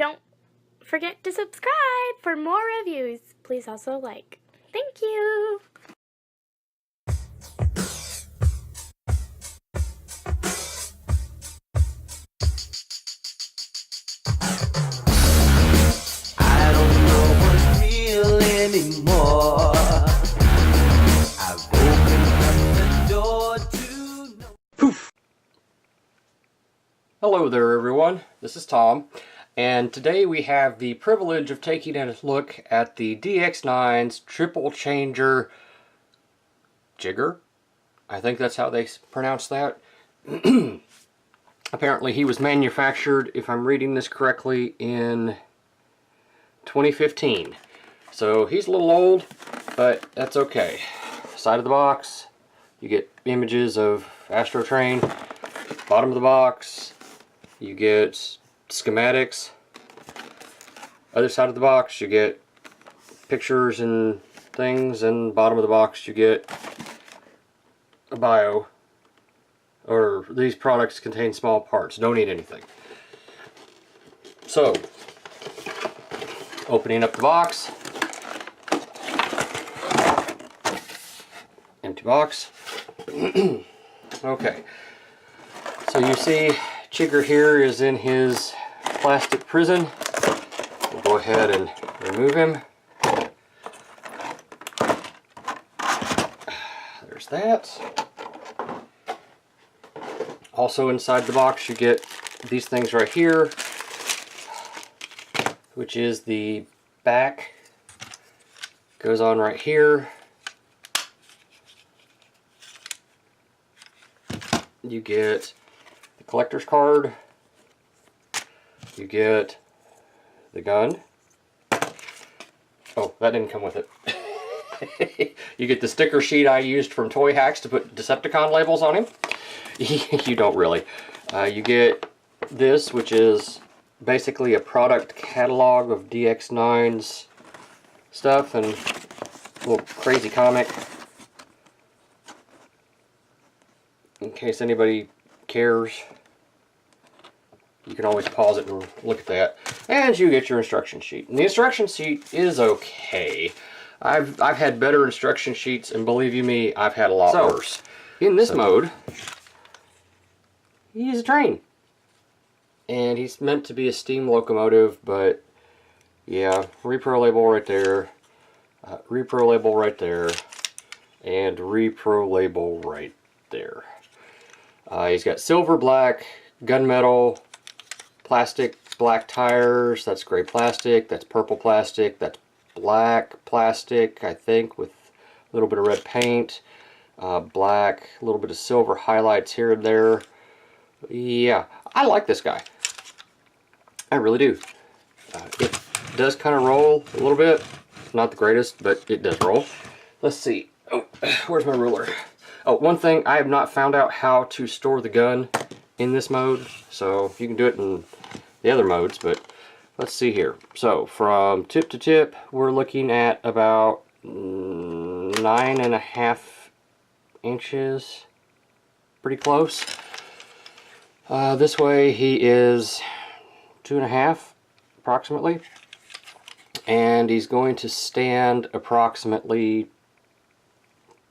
don't forget to subscribe for more reviews. Please also like. Thank you. I don't know what's real anymore. I've opened up the door to know. Poof! Hello there everyone, this is Tom, and today we have the privilege of taking a look at the DX9's triple changer Chigurh. I think that's how they pronounce that. Apparently he was manufactured, if I'm reading this correctly, in 2015. So he's a little old, but that's okay. Side of the box, you get images of Astro Train. Bottom of the box, you get schematics. Other side of the box, you get pictures and things, and bottom of the box you get a bio, or these products contain small parts, don't eat anything. So, opening up the box, empty box. Okay, so you see Chigurh here is in his plastic prison. We'll go ahead and remove him. There's that. Also inside the box you get these things right here, which is the back. Goes on right here. You get the collector's card. You get the gun. Oh, that didn't come with it. You get the sticker sheet I used from Toy Hacks to put Decepticon labels on him. You don't really. You get this, which is basically a product catalog of DX9's stuff and a little crazy comic in case anybody cares. You can always pause it and look at that. And you get your instruction sheet. And the instruction sheet is okay. I've had better instruction sheets, and believe you me, I've had a lot worse. In this mode, he's a train. And he's meant to be a steam locomotive, but yeah, repro label right there, repro label right there, and repro label right there. He's got silver, black, gunmetal, plastic, black tires. That's gray plastic. That's purple plastic. That's black plastic, I think, with a little bit of red paint. Black, a little bit of silver highlights here and there. Yeah, I like this guy. I really do. It does kind of roll a little bit. Not the greatest, but it does roll. Let's see. Oh, where's my ruler? Oh, one thing, I have not found out how to store the gun in this mode, so you can do it in the other modes, but let's see here. So, from tip to tip, we're looking at about 9.5 inches. Pretty close. This way he is 2.5 approximately, and he's going to stand approximately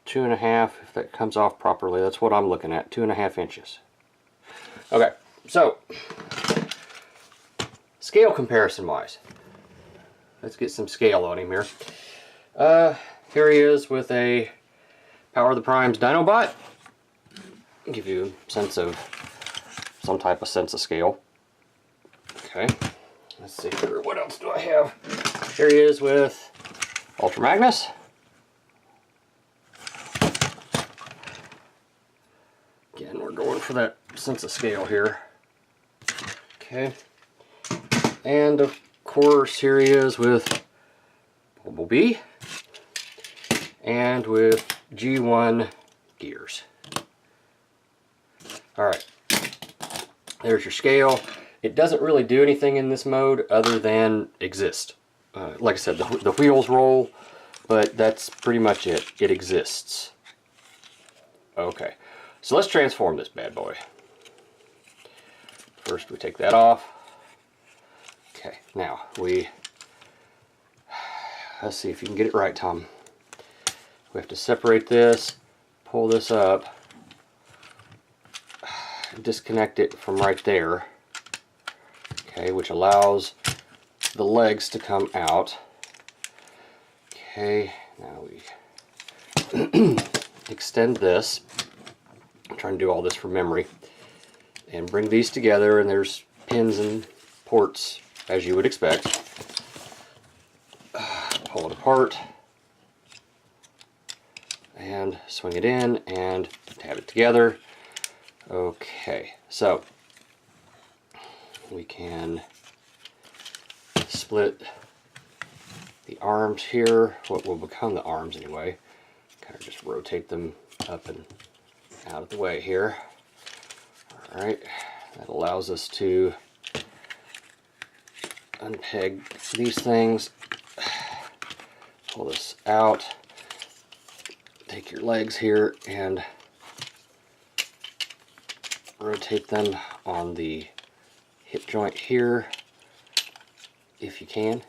2.5, if that comes off properly. That's what I'm looking at, 2.5 inches. Okay, so scale comparison wise, let's get some scale on him here. Here he is with a Power of the Primes Dinobot. Give you a sense of some type of sense of scale. Okay, let's see here. What else do I have? Here he is with Ultra Magnus. Again, we're going for that sense of scale here. Okay, and of course here he is with Bumblebee and with G1 gears. Alright, there's your scale. It doesn't really do anything in this mode other than exist. Like I said, the wheels roll, but that's pretty much it. It exists. Okay, so let's transform this bad boy. First we take that off. Okay, now let's see if you can get it right, Tom. We have to separate this, pull this up, disconnect it from right there, okay, which allows the legs to come out. Okay, now we extend this. I'm trying to do all this from memory. And bring these together, and there's pins and ports as you would expect. Pull it apart and swing it in and tab it together. Okay, so we can split the arms here, what will become the arms anyway. Kind of just rotate them up and out of the way here. Alright, that allows us to unpeg these things, pull this out, take your legs here and rotate them on the hip joint here if you can.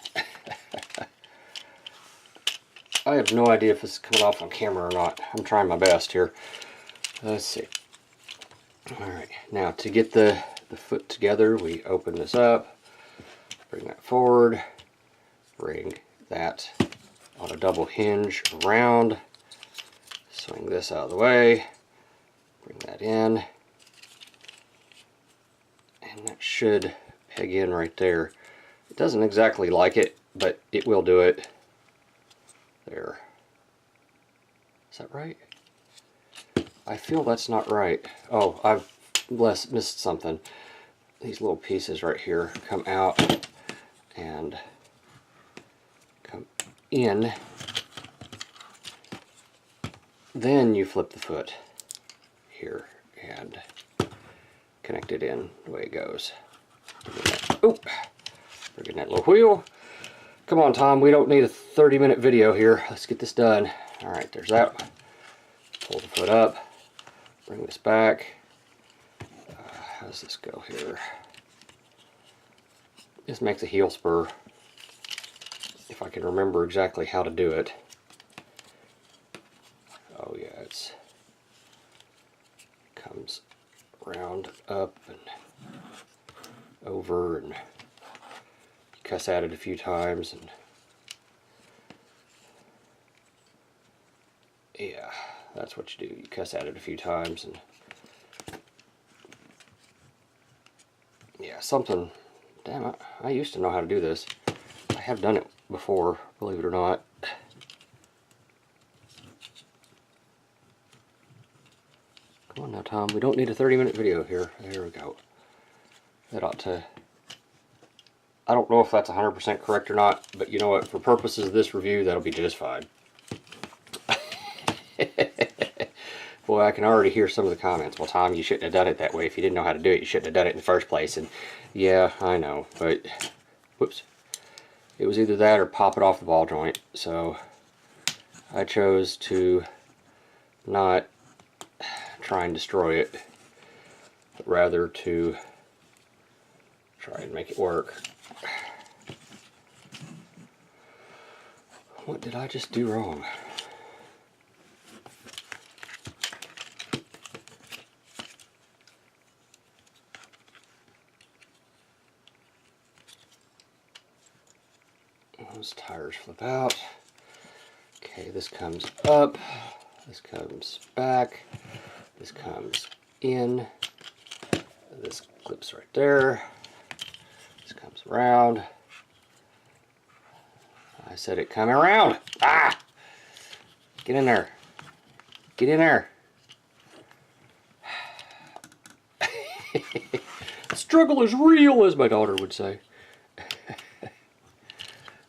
I have no idea if this is coming off on camera or not. I'm trying my best here. Let's see. Alright, now to get the foot together, we open this up, bring that forward, bring that on a double hinge around, swing this out of the way, bring that in, and that should peg in right there. It doesn't exactly like it, but it will do it. There. Is that right? I feel that's not right. Oh, I've missed something. These little pieces right here come out and come in. Then you flip the foot here and connect it in the way it goes. Oh, bring in that little wheel. Come on, Tom, we don't need a 30-minute video here. Let's get this done. Alright, there's that. Pull the foot up. Bring this back. How does this go here? This makes a heel spur. If I can remember exactly how to do it. Oh yeah, it's comes round, up, and over, and cuss at it a few times, and yeah, that's what you do. You cuss at it a few times, and yeah, something. Damn, I used to know how to do this. I have done it before, believe it or not. Come on now, Tom. We don't need a 30-minute video here. There we go. That ought to... I don't know if that's 100% correct or not, but you know what? For purposes of this review, that'll be just fine. Boy, I can already hear some of the comments. Well, Tom, you shouldn't have done it that way. If you didn't know how to do it, you shouldn't have done it in the first place. And yeah, I know, but whoops. It was either that or pop it off the ball joint. So I chose to not try and destroy it, but rather to try and make it work. What did I just do wrong? Those tires flip out. Okay, this comes up, this comes back, this comes in, this clips right there, this comes around. I said it coming around. Ah! Get in there. Get in there. Struggle is real, as my daughter would say.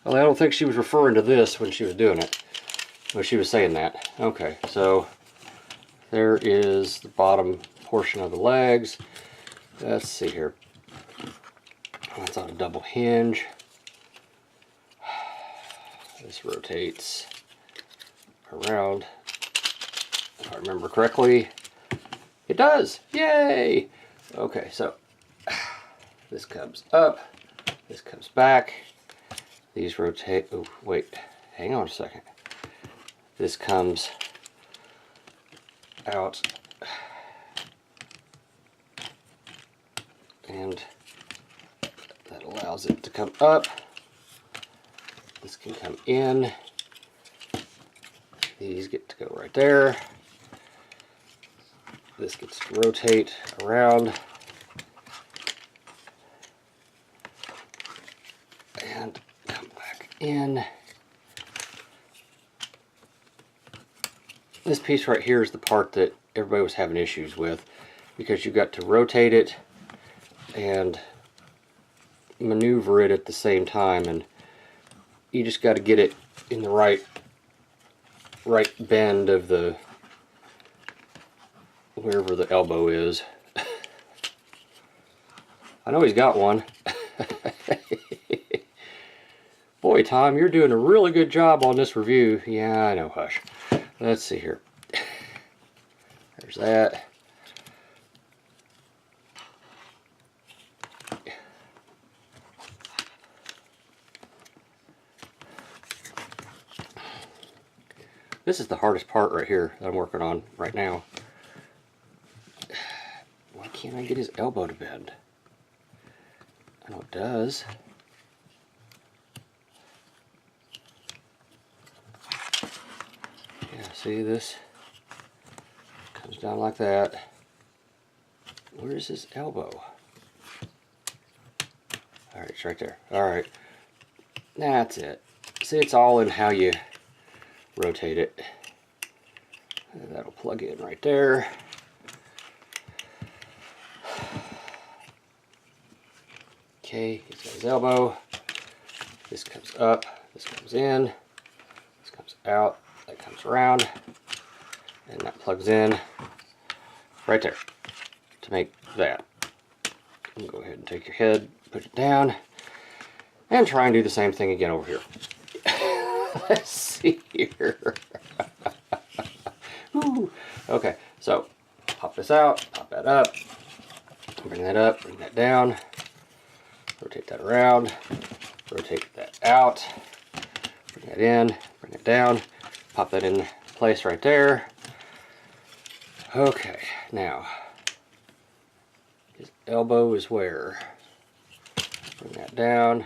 Well, I don't think she was referring to this when she was doing it. When she was saying that. Okay, so there is the bottom portion of the legs. Let's see here. That's on a double hinge. This rotates around. If I remember correctly, it does. Yay! Okay, so this comes up, This comes back. These rotate. Oh, wait. Hang on a second. This comes out. And that allows it to come up. This can come in. These get to go right there. This gets to rotate around. And come back in. This piece right here is the part that everybody was having issues with, because you got to rotate it and maneuver it at the same time, and you just got to get it in the right bend of the wherever the elbow is. I know he's got one. Boy, Tom, you're doing a really good job on this review. Yeah, I know, hush. Let's see here. There's that. This is the hardest part right here that I'm working on right now. Why can't I get his elbow to bend? I know it does. Yeah, see this? Comes down like that. Where's his elbow? Alright, it's right there. Alright. That's it. See, it's all in how you rotate it. That'll plug in right there. Okay, he's got his elbow. This comes up, this comes in, this comes out, that comes around, and that plugs in right there to make that. And go ahead and take your head, put it down, and try and do the same thing again over here. Let's see here. Okay, so pop this out, pop that up, bring that up, bring that down, rotate that around, rotate that out, bring that in, bring it down, pop that in place right there. Okay, now his elbow is where? Bring that down.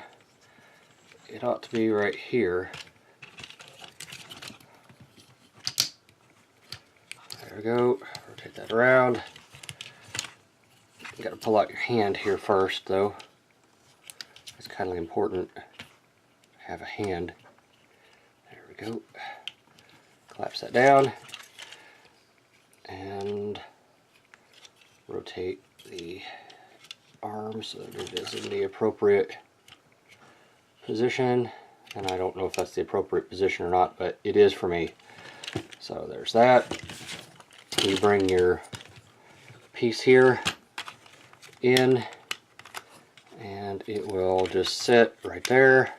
It ought to be right here. There we go. Rotate that around. You got to pull out your hand here first, though. It's kind of important to have a hand. There we go. Collapse that down and rotate the arm so that it is in the appropriate position. And I don't know if that's the appropriate position or not, but it is for me. So there's that. You bring your piece here in, and it will just sit right there.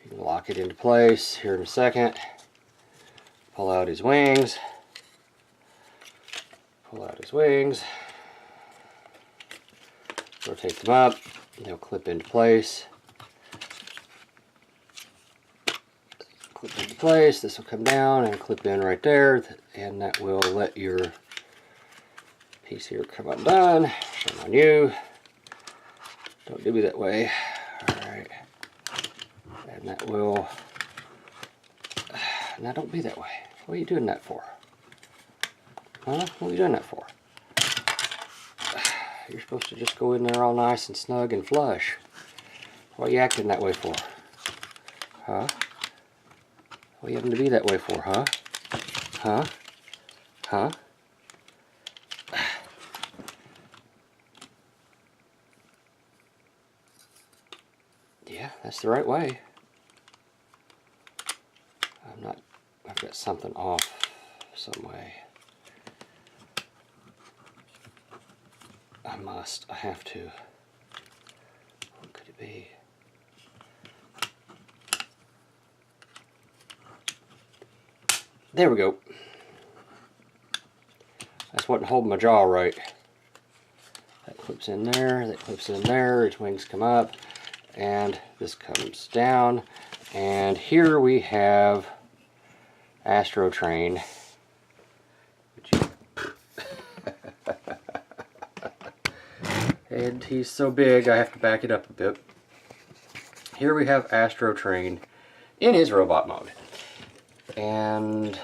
You can lock it into place here in a second. Pull out his wings. Pull out his wings. Rotate them up. They'll clip into place. Clip into place. This will come down and clip in right there, and that will let your piece here come undone. Shame on you. Don't do me that way. Alright. And that will... Now don't be that way. What are you doing that for? Huh? What are you doing that for? You're supposed to just go in there all nice and snug and flush. What are you acting that way for? Huh? What are you having to be that way for, huh? Huh? Huh? Yeah, that's the right way. I've got something off some way. I have to. What could it be? There we go. That's what holding my jaw right. That clips in there, that clips in there, its wings come up. and this comes down, and here we have Astro Train. And he's so big I have to back it up a bit. Here we have Astro Train in his robot mode. And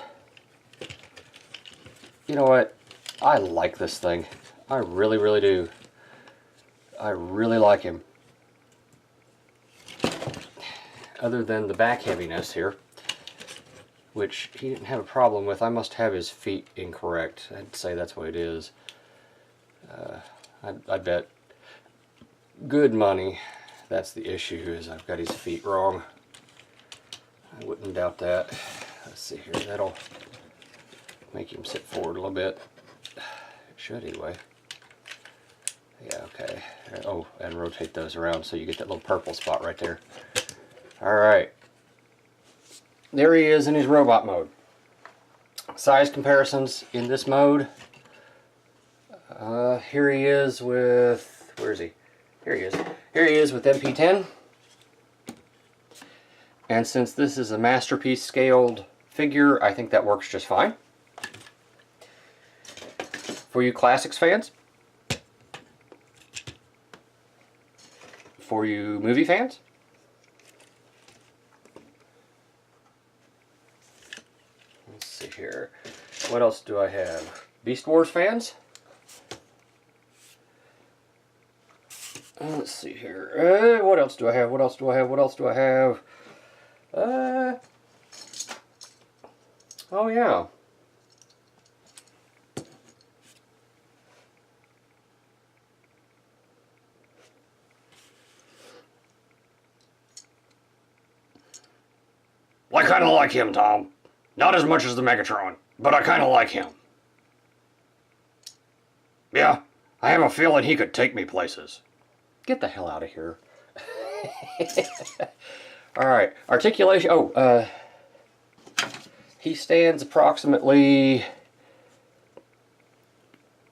you know what? I like this thing. I really, really do. I really like him. Other than the back heaviness here, which he didn't have a problem with. I must have his feet incorrect. I'd say that's what it is. I bet good money that's the issue, is I've got his feet wrong. I wouldn't doubt that. Let's see here. That'll make him sit forward a little bit. It should anyway. Yeah, okay. Oh, and rotate those around so you get that little purple spot right there. Alright. There he is in his robot mode. Size comparisons in this mode. Here he is with... Where is he? Here he is. Here he is with MP10. And since this is a masterpiece scaled figure, I think that works just fine. For you classics fans, for you movie fans, let's see here, what else do I have? Beast Wars fans? Let's see here, what else do I have? What else do I have? What else do I have? Oh yeah. I kind of like him, Tom. Not as much as the Megatron, but I kind of like him. Yeah, I have a feeling he could take me places. Get the hell out of here. Alright, articulation. Oh, he stands approximately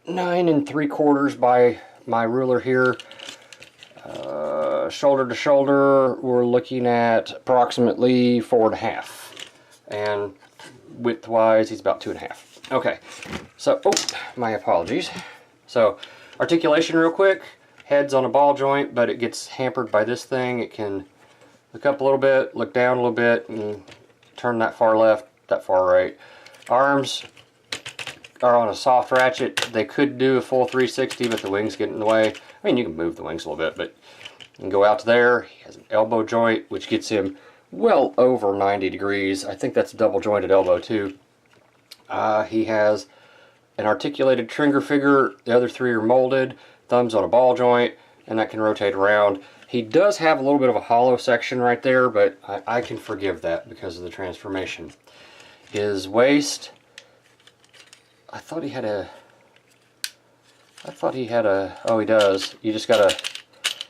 9 3/4 by my ruler here. Shoulder to shoulder, we're looking at approximately 4.5. And width-wise, he's about 2.5. Okay, so, oh, my apologies. So, articulation real quick. Head's on a ball joint, but it gets hampered by this thing. It can look up a little bit, look down a little bit, and turn that far left, that far right. Arms are on a soft ratchet. They could do a full 360, but the wings get in the way. I mean, you can move the wings a little bit, but you can go out to there. He has an elbow joint, which gets him well over 90 degrees. I think that's a double jointed elbow too. He has an articulated trigger figure. The other three are molded. Thumbs on a ball joint, and that can rotate around. He does have a little bit of a hollow section right there, but I can forgive that because of the transformation. His waist, I thought he had a, oh, he does. You just gotta,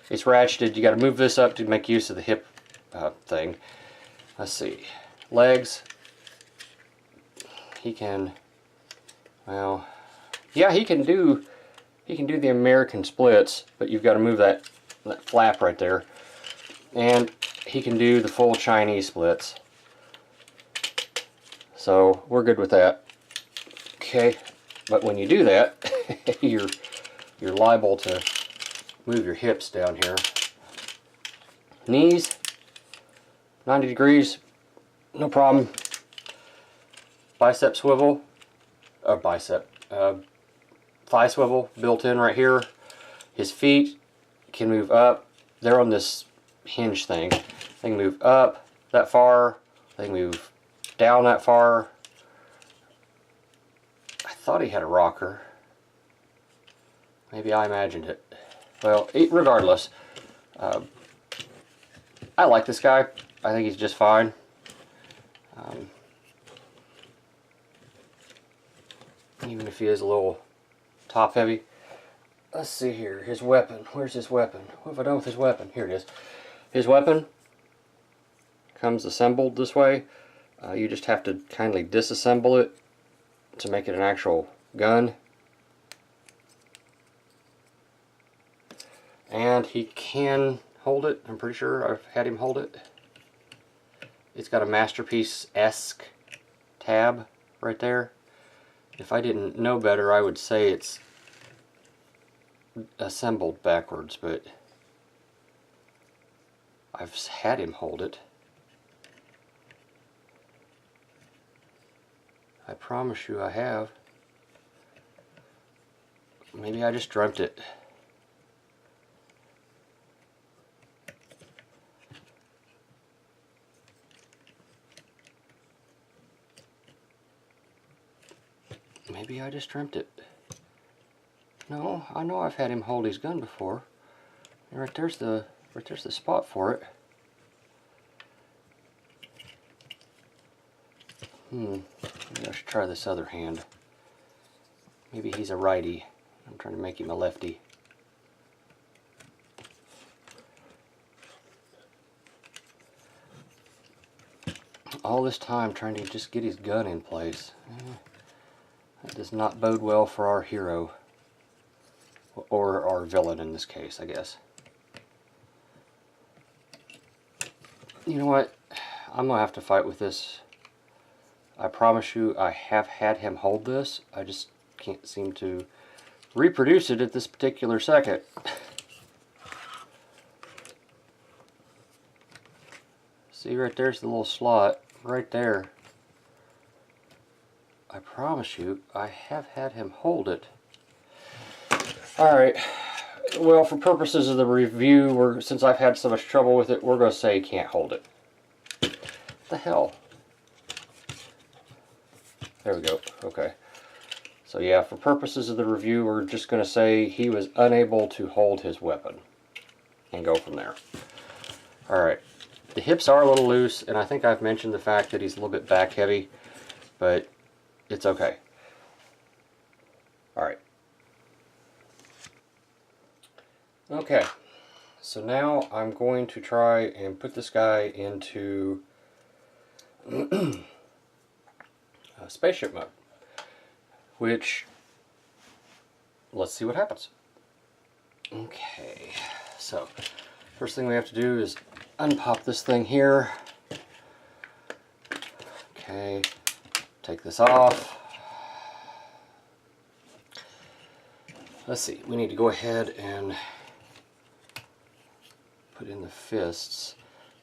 it's ratcheted. You gotta move this up to make use of the hip thing. Let's see. Legs, he can, well, yeah, he can do the American splits, but you've got to move that flap right there. And he can do the full Chinese splits. So we're good with that. Okay, but when you do that, you're liable to move your hips down here. Knees, 90 degrees, no problem. Bicep swivel, or thigh swivel built in right here. His feet can move up. They're on this hinge thing. They can move up that far. They can move down that far. I thought he had a rocker. Maybe I imagined it. Well, regardless, I like this guy. I think he's just fine. Even if he is a little top heavy. Let's see here. His weapon. Where's his weapon? What have I done with his weapon? Here it is. His weapon comes assembled this way. You just have to kindly disassemble it to make it an actual gun. And he can hold it. I'm pretty sure I've had him hold it. It's got a Masterpiece-esque tab right there. If I didn't know better, I would say it's assembled backwards, but I've had him hold it. I promise you I have. Maybe I just dreamt it. Maybe I just dreamt it. No, I know I've had him hold his gun before. And right there's the spot for it. Maybe I should try this other hand. Maybe he's a righty. I'm trying to make him a lefty. All this time trying to just get his gun in place. That does not bode well for our hero. Or our villain in this case, I guess. You know what? I'm going to have to fight with this. I promise you I have had him hold this. I just can't seem to reproduce it at this particular second. See, right there's the little slot. Right there. I promise you I have had him hold it. Alright. Well, for purposes of the review, since I've had so much trouble with it, we're going to say he can't hold it. What the hell? There we go. Okay. So yeah, for purposes of the review, we're just going to say he was unable to hold his weapon. And go from there. Alright. The hips are a little loose, and I think I've mentioned the fact that he's a little bit back heavy. But it's okay. Alright. Okay. So now I'm going to try and put this guy into Spaceship Mode, which, let's see what happens. Okay, so first thing we have to do is unpop this thing here. Okay, take this off. Let's see, we need to go ahead and put in the fists,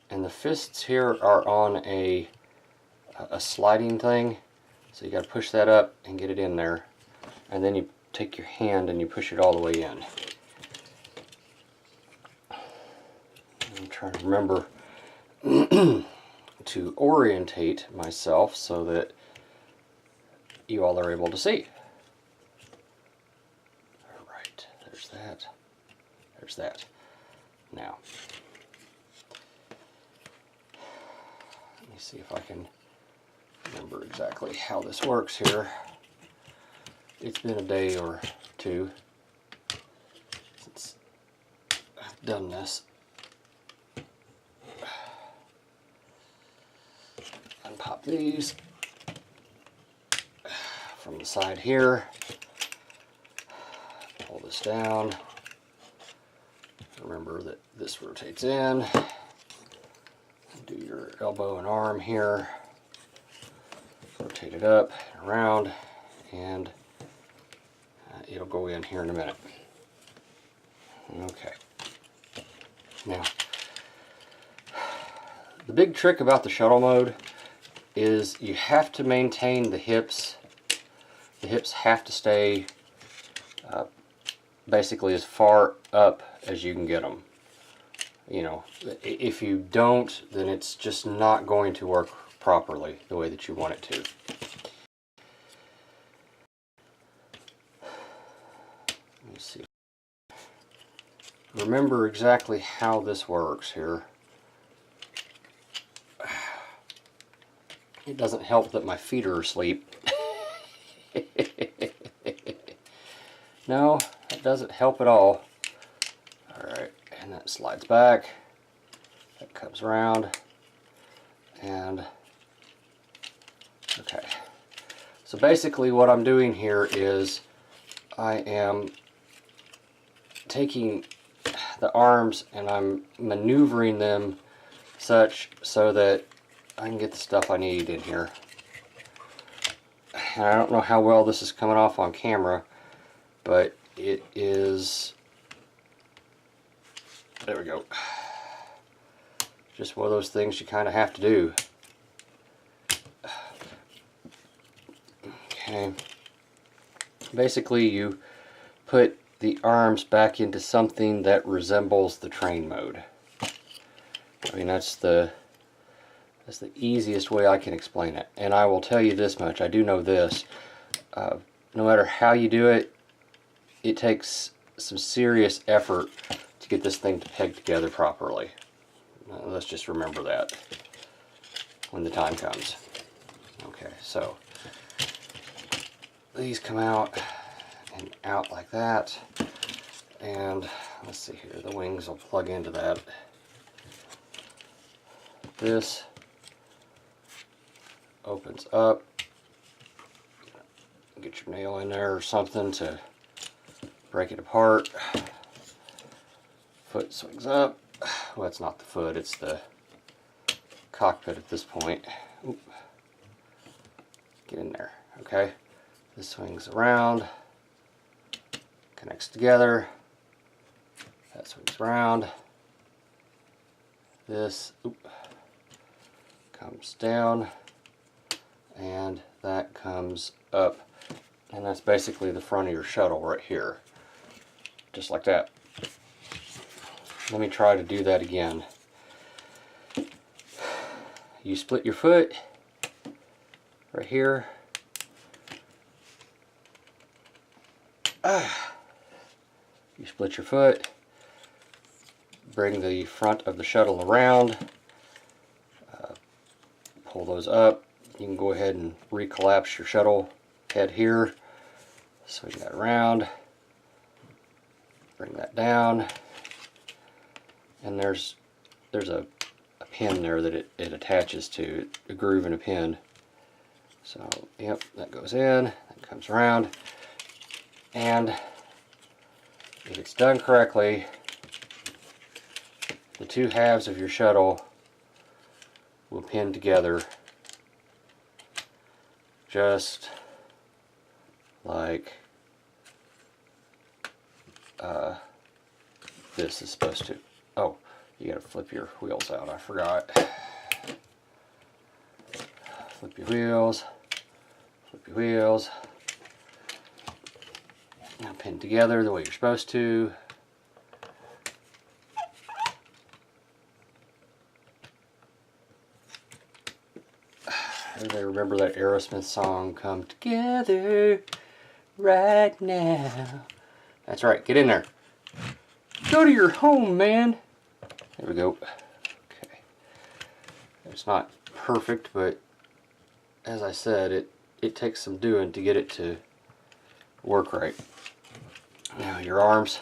and the fists here are on a sliding thing. So you got to push that up and get it in there, and then you take your hand and you push it all the way in. I'm trying to remember to orientate myself so that you all are able to see. Alright, there's that. There's that. Now, let me see if I can remember exactly how this works here. It's been a day or two since I've done this. Unpop these from the side here. Pull this down. Remember that this rotates in. Do your elbow and arm here. Rotate it up and around, and it'll go in here in a minute. Okay. Now, the big trick about the shuttle mode is you have to maintain the hips. The hips have to stay basically as far up as you can get them. You know, if you don't, then it's just not going to work properly the way that you want it to. Let me see. Remember exactly how this works here. It doesn't help that my feet are asleep. No, that doesn't help at all. Alright, and that slides back. That comes around. And okay. So basically what I'm doing here is I am taking the arms and I'm maneuvering them such so that I can get the stuff I need in here. And I don't know how well this is coming off on camera, but it is, there we go. Just one of those things you kind of have to do. Okay. Basically, you put the arms back into something that resembles the train mode. I mean, that's the easiest way I can explain it. And I will tell you this much, I do know this. No matter how you do it, it takes some serious effort to get this thing to peg together properly. Let's just remember that when the time comes. Okay, so these come out and out like that, and let's see here, the wings will plug into that. This opens up. Get your nail in there or something to break it apart. Foot swings up. Well, it's not the foot, it's the cockpit at this point. Oop. Get in there, okay? This swings around, connects together. That swings around. This comes down, and that comes up. And that's basically the front of your shuttle right here. Just like that. Let me try to do that again. You split your foot right here. You split your foot. Bring the front of the shuttle around. Pull those up. You can go ahead and recollapse your shuttle head here. Swing that around. Bring that down. And there's a pin there that it attaches to, a groove and a pin. So, yep, that goes in, that comes around, and if it's done correctly, the two halves of your shuttle will pin together just like this is supposed to. Oh, you gotta flip your wheels out, I forgot. Flip your wheels, flip your wheels. Now pin together the way you're supposed to. Everybody remember that Aerosmith song, Come Together Right Now? That's right, get in there. Go to your home, man. There we go. Okay. It's not perfect, but as I said, it takes some doing to get it to work right. Now your arms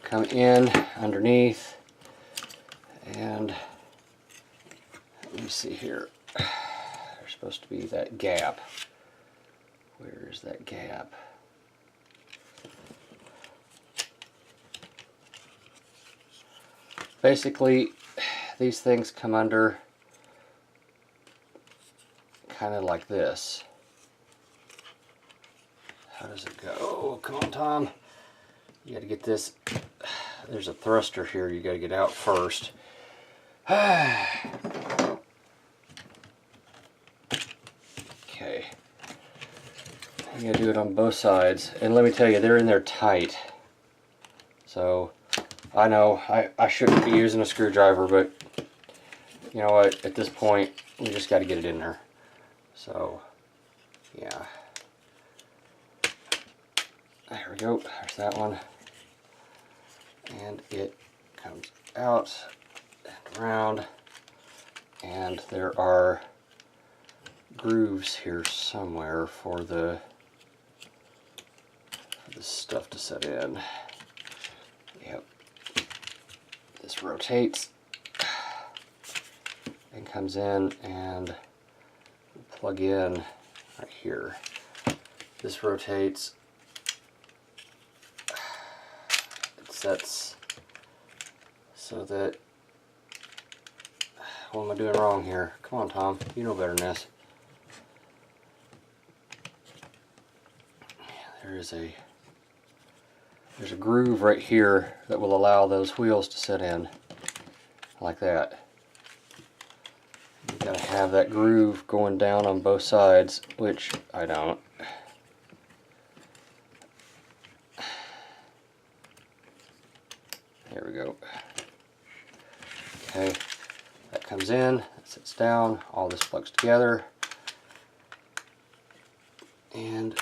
come in underneath, and let me see here. There's supposed to be that gap. Where is that gap? Basically, these things come under kind of like this. How does it go? Oh, come on, Tom. You got to get this. There's a thruster here you got to get out first. Okay. You got to do it on both sides. And let me tell you, they're in there tight. So, I know I shouldn't be using a screwdriver, but you know what? At this point, we just got to get it in there. So, yeah. There we go. There's that one. And it comes out and around. And there are grooves here somewhere for the stuff to set in. Yep. This rotates and comes in and plug in right here. This rotates. It sets so that, what am I doing wrong here? Come on, Tom, you know better than this. There's a groove right here that will allow those wheels to sit in like that. You gotta have that groove going down on both sides, which I don't. There we go. Okay, that comes in, that sits down, all this plugs together, and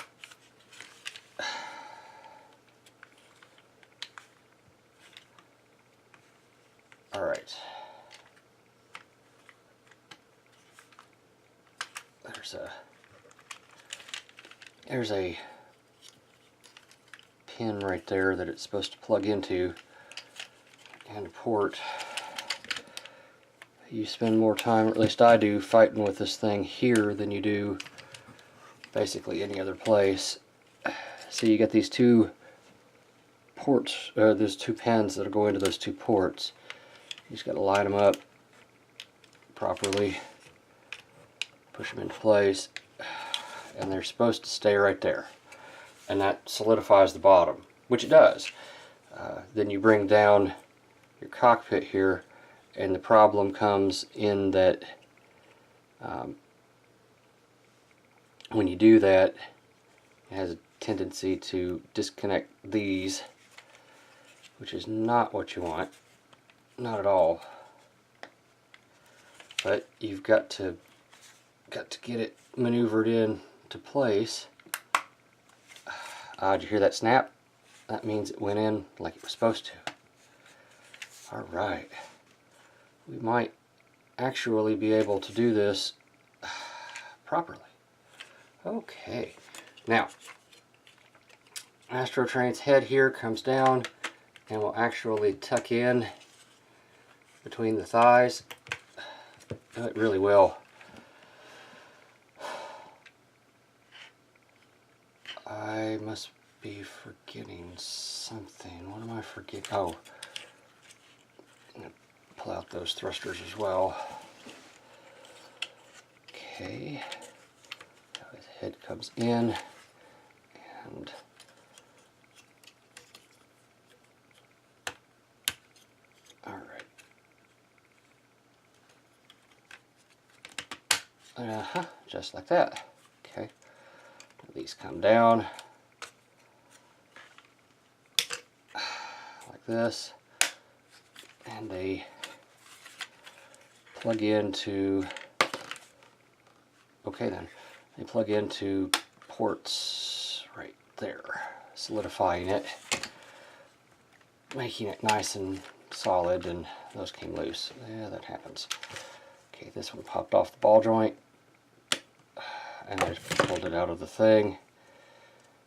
alright. There's a pin right there that it's supposed to plug into, and a port. You spend more time, or at least I do, fighting with this thing here than you do basically any other place. See, you got these two ports, there's two pins that are going to those two ports. You just got to line them up properly, push them into place, and they're supposed to stay right there, and that solidifies the bottom, which it does. Then you bring down your cockpit here, and the problem comes in that when you do that, it has a tendency to disconnect these, which is not what you want, not at all. But you've got to get it maneuvered in to place. Did you hear that snap? That means it went in like it was supposed to. Alright, we might actually be able to do this properly. Okay, now Astrotrain's head here comes down and will actually tuck in between the thighs. It really will. I must be forgetting something. What am I forgetting? Oh, I'm going to pull out those thrusters as well. Okay. Now his head comes in, and alright. Just like that. Okay. These come down like this, and they plug into, okay then, they plug into ports right there, solidifying it, making it nice and solid, and those came loose. Yeah, that happens. Okay, this one popped off the ball joint, and I just pulled it out of the thing.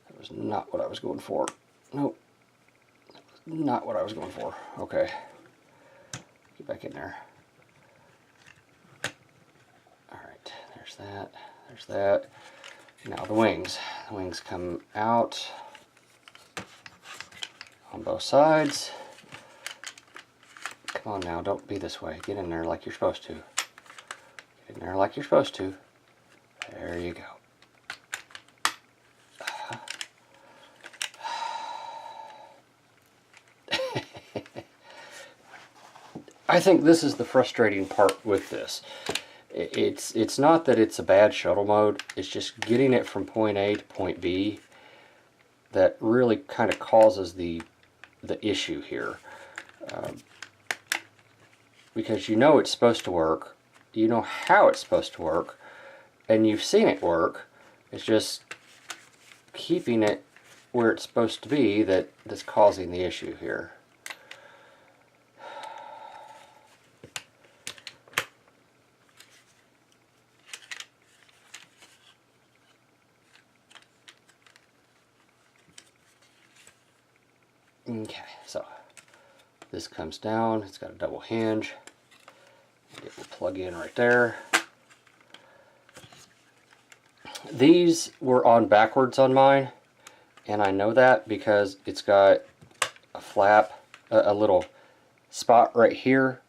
That was not what I was going for. Nope. That was not what I was going for. Okay. Get back in there. Alright, there's that. There's that. Now the wings. The wings come out on both sides. Come on now, don't be this way. Get in there like you're supposed to. Get in there like you're supposed to. There you go. I think this is the frustrating part with this. It's not that it's a bad shuttle mode, it's just getting it from point A to point B that really kind of causes the issue here. Because you know it's supposed to work, you know how it's supposed to work, and you've seen it work. It's just keeping it where it's supposed to be that's causing the issue here. Okay, so this comes down, it's got a double hinge, it will plug in right there. These were on backwards on mine, and I know that because it's got a flap, a little spot right here.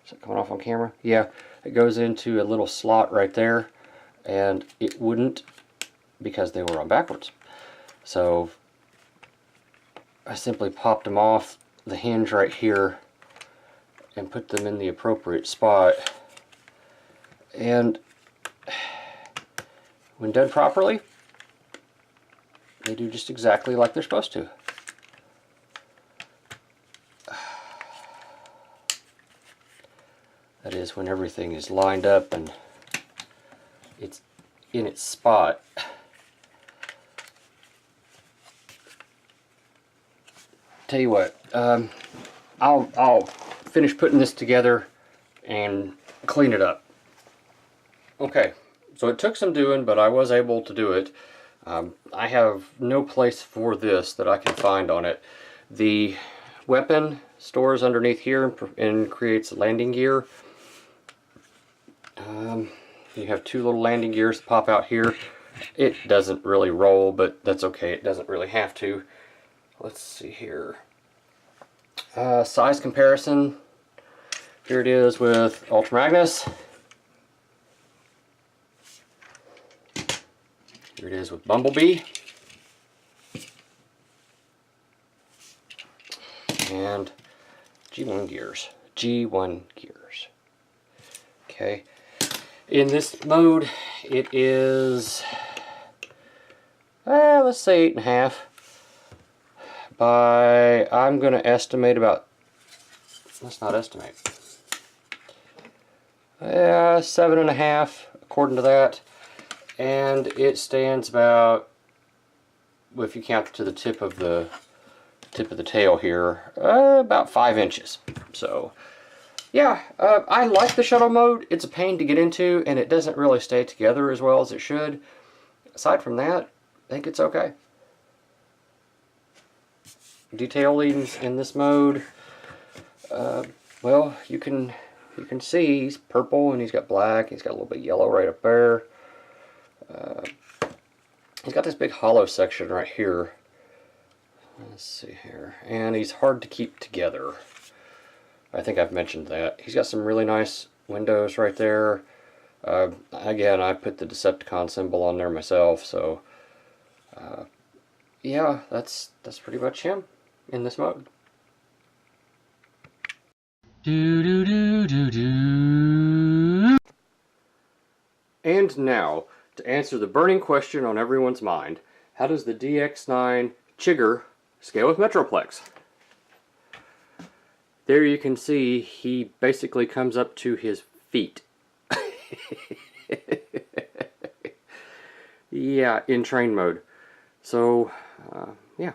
Is it coming off on camera? Yeah, it goes into a little slot right there, and it wouldn't because they were on backwards. So I simply popped them off the hinge right here and put them in the appropriate spot. And when done properly, they do just exactly like they're supposed to. That is, when everything is lined up and it's in its spot. Tell you what, I'll finish putting this together and clean it up. Okay, so it took some doing, but I was able to do it. I have no place for this that I can find on it. The weapon stores underneath here and creates landing gear. You have two little landing gears that pop out here. It doesn't really roll, but that's okay. It doesn't really have to. Let's see here. Size comparison. Here it is with Ultra Magnus. Here it is with Bumblebee. And G1 gears. G1 gears. Okay. In this mode, it is, let's say 8.5 by, I'm going to estimate about, let's not estimate, 7.5 according to that, and it stands about, well, if you count to the tip of the tail here, about 5 inches. So yeah, I like the shuttle mode. It's a pain to get into, and it doesn't really stay together as well as it should. Aside from that, I think it's okay. Detailing in this mode, well, you can see he's purple and he's got black. He's got a little bit of yellow right up there. He's got this big hollow section right here. Let's see here, and he's hard to keep together. I think I've mentioned that. He's got some really nice windows right there. Again, I put the Decepticon symbol on there myself, so yeah, that's pretty much him in this mode. And now, to answer the burning question on everyone's mind, how does the DX9 Chigurh scale with Metroplex? There you can see he basically comes up to his feet. Yeah, in train mode. So, yeah.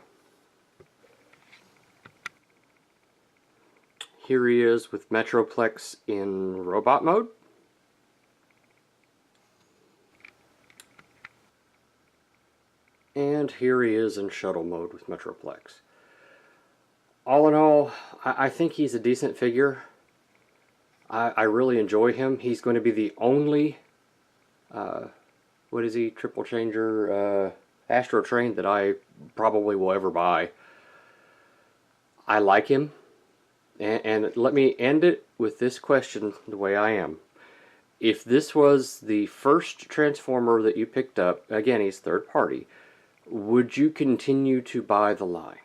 Here he is with Metroplex in robot mode. And here he is in shuttle mode with Metroplex. All in all, I think he's a decent figure. I really enjoy him. He's going to be the only, what is he, triple changer, Astro Train that I probably will ever buy. I like him. And let me end it with this question the way I am. If this was the first Transformer that you picked up, again, he's third party, would you continue to buy the line?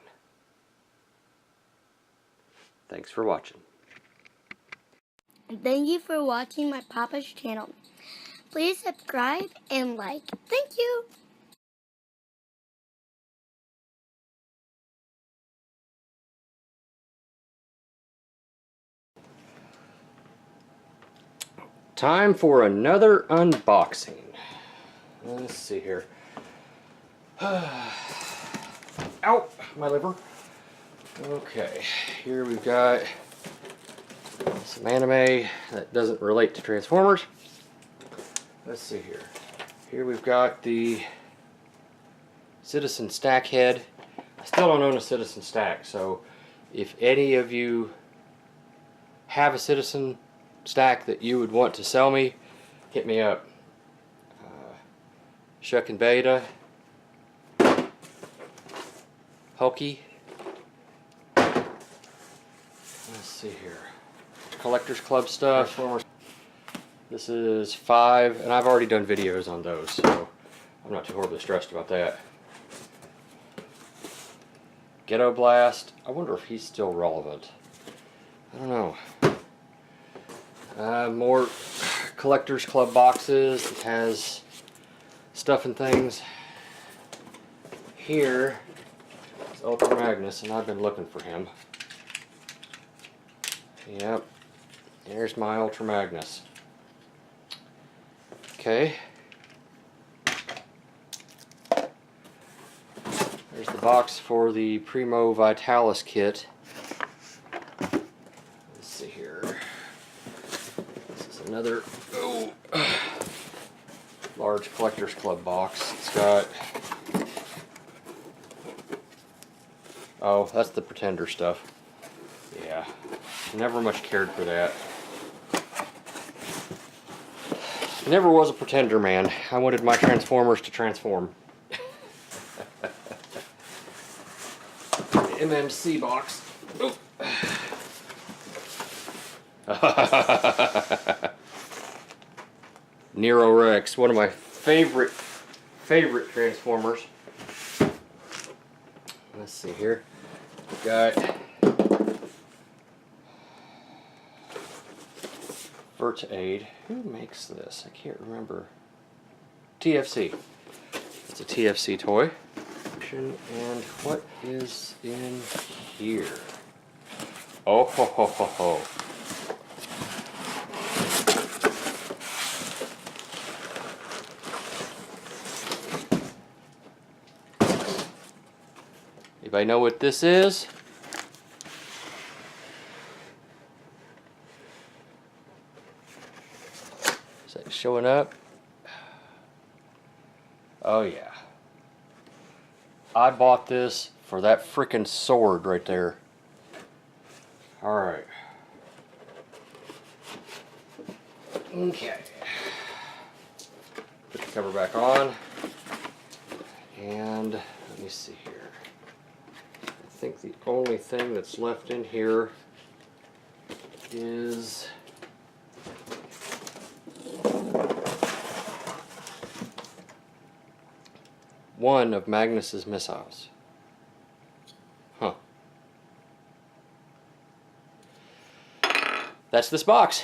Thanks for watching. Thank you for watching my Papa's channel. Please subscribe and like. Thank you. Time for another unboxing. Let's see here. Ow! My liver. Okay, here we've got some anime that doesn't relate to Transformers. Let's see here. Here we've got the Citizen Stack head. I still don't own a Citizen Stack, so if any of you have a Citizen Stack that you would want to sell me, hit me up. Shuck and Beta, Hulky. Let's see here. Collectors Club stuff. This is 5, and I've already done videos on those, so I'm not too horribly stressed about that. Ghetto Blast. I wonder if he's still relevant. I don't know. More Collectors Club boxes. It has stuff and things. Here is Ultra Magnus, and I've been looking for him. Yep. There's my Ultra Magnus. Okay. There's the box for the Primo Vitalis kit. Let's see here. This is another large Collectors Club box. It's got... Oh, that's the Pretender stuff. Yeah. Never much cared for that. Never was a Pretender man. I wanted my Transformers to transform. MMC box. Nero Rex, one of my favorite Transformers. Let's see here. We've got Vertaid. Who makes this? I can't remember. TFC. It's a TFC toy. And what is in here? Oh ho ho ho ho. Anybody know what this is? Is that showing up? Oh yeah. I bought this for that frickin' sword right there. Alright. Okay. Put the cover back on. And let me see here. I think the only thing that's left in here is one of Magnus's missiles. Huh. That's this box.